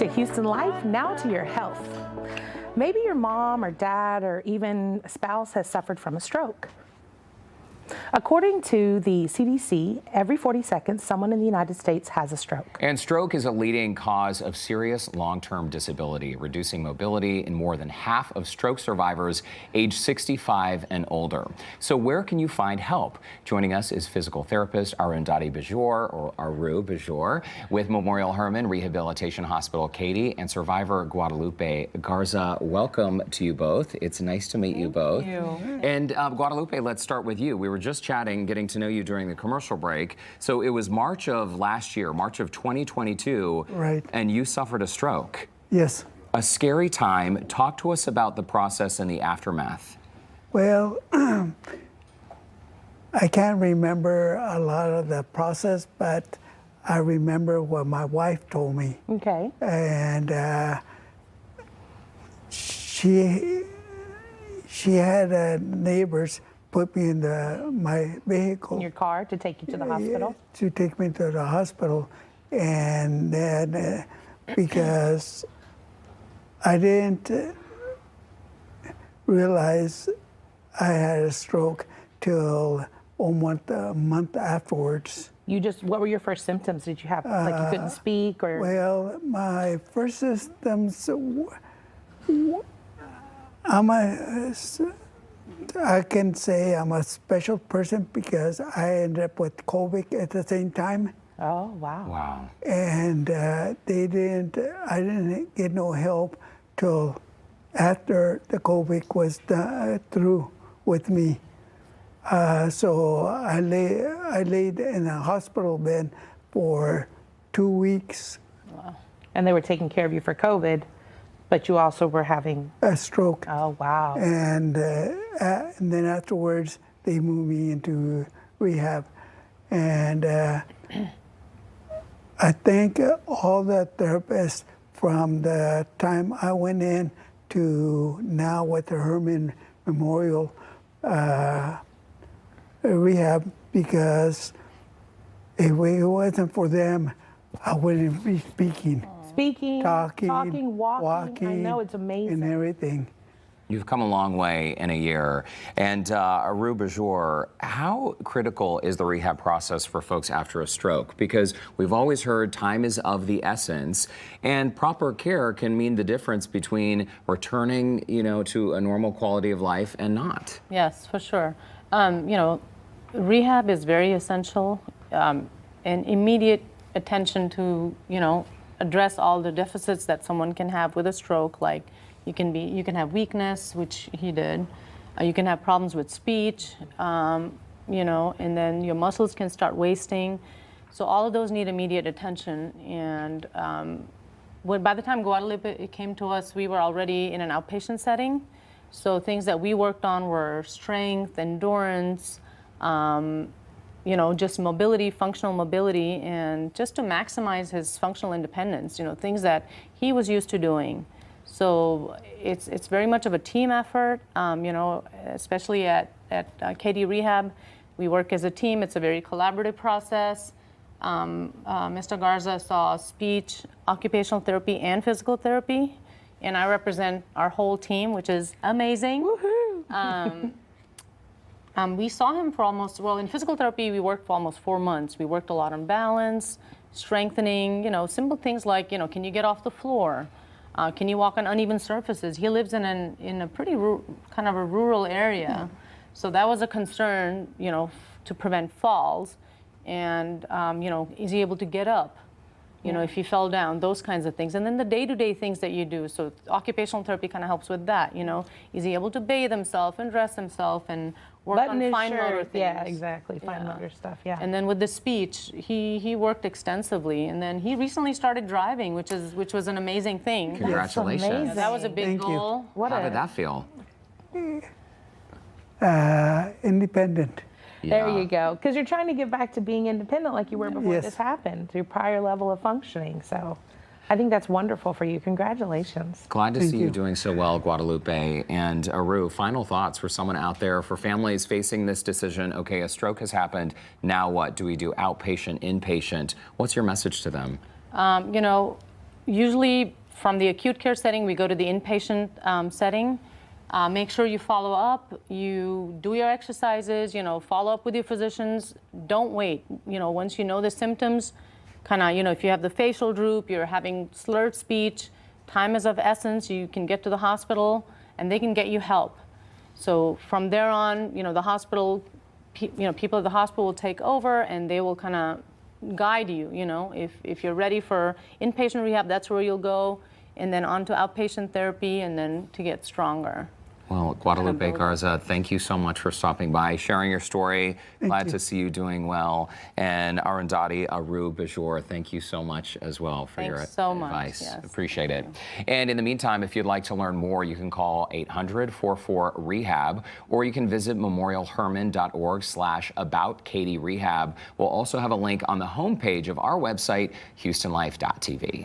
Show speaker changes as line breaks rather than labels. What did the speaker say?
to Houston Life, now to your health. Maybe your mom or dad or even a spouse has suffered from a stroke. According to the CDC, every 40 seconds, someone in the United States has a stroke.
And stroke is a leading cause of serious long-term disability, reducing mobility in more than half of stroke survivors age 65 and older. So where can you find help? Joining us is physical therapist Arundhati Bajor, or Aru Bajor, with Memorial Hermann Rehabilitation Hospital, Katy, and survivor Guadalupe Garza. Welcome to you both. It's nice to meet you both.
Thank you.
And Guadalupe, let's start with you. We were just chatting, getting to know you during the commercial break. So it was March of last year, March of 2022.
Right.
And you suffered a stroke.
Yes.
A scary time. Talk to us about the process and the aftermath.
Well, I can't remember a lot of the process, but I remember what my wife told me.
Okay.
And she had neighbors put me in my vehicle.
In your car to take you to the hospital?
To take me to the hospital. And then because I didn't realize I had a stroke till almost a month afterwards.
What were your first symptoms? Did you have, like you couldn't speak or?
Well, my first symptoms, I can say I'm a special person because I ended up with COVID at the same time.
Oh, wow.
Wow.
And I didn't get no help till after the COVID was through with me. So I laid in a hospital bed for 2 weeks.
Wow. And they were taking care of you for COVID, but you also were having
a stroke.
Oh, wow.
And then afterwards, they moved me into rehab. And I thank all the therapists from the time I went in to now with the Hermann Memorial Rehab, because if it wasn't for them, I wouldn't be speaking. Talking,
walking. I know, it's amazing.
And everything.
You've come a long way in a year. And Aru Bajor, how critical is the rehab process for folks after a stroke? Because we've always heard time is of the essence, and proper care can mean the difference between returning, to a normal quality of life and not.
Yes, for sure. Rehab is very essential, and immediate attention to, address all the deficits that someone can have with a stroke, like you can have weakness, which he did. You can have problems with speech, and then your muscles can start wasting. So all of those need immediate attention. And by the time Guadalupe came to us, we were already in an outpatient setting. So things that we worked on were strength, endurance, just mobility, functional mobility, and just to maximize his functional independence, things that he was used to doing. So it's very much of a team effort, especially at Katy Rehab. We work as a team. It's a very collaborative process. Mr. Garza saw speech, occupational therapy, and physical therapy, and I represent our whole team, which is amazing. Woohoo! We saw him for in physical therapy, we worked for almost 4 months. We worked a lot on balance, strengthening, simple things like, can you get off the floor? Can you walk on uneven surfaces? He lives in a pretty kind of a rural area. So that was a concern, to prevent falls. And, is he able to get up? If he fell down, those kinds of things. And then the day-to-day things that you do. So occupational therapy kind of helps with that, Is he able to bathe himself and dress himself and work on fine motor things?
Yeah, exactly, fine motor stuff, yeah.
And then with the speech, he worked extensively. And then he recently started driving, which was an amazing thing.
Congratulations.
Yeah, that was a big goal.
How did that feel?
Independent.
There you go. Because you're trying to get back to being independent like you were before this happened, your prior level of functioning. So I think that's wonderful for you. Congratulations.
Glad to see you doing so well, Guadalupe. And Aru, final thoughts for someone out there, for families facing this decision, okay, a stroke has happened, now what? Do we do outpatient, inpatient? What's your message to them?
Usually from the acute care setting, we go to the inpatient setting. Make sure you follow up, you do your exercises, follow up with your physicians. Don't wait. Once you know the symptoms, if you have the facial droop, you're having slurred speech, time is of essence, you can get to the hospital and they can get you help. So from there on, the hospital, people at the hospital will take over and they will kind of guide you, if you're ready for inpatient rehab, that's where you'll go, and then on to outpatient therapy and then to get stronger.
Well, Guadalupe Garza, thank you so much for stopping by, sharing your story. Glad to see you doing well. And Arundhati Aru Bajor, thank you so much as well for your advice.
Yes.
Appreciate it. And in the meantime, if you'd like to learn more, you can call 800-44-REHAB, or you can visit memorialhermann.org/about-Katie Rehab. We'll also have a link on the homepage of our website, HoustonLife.tv.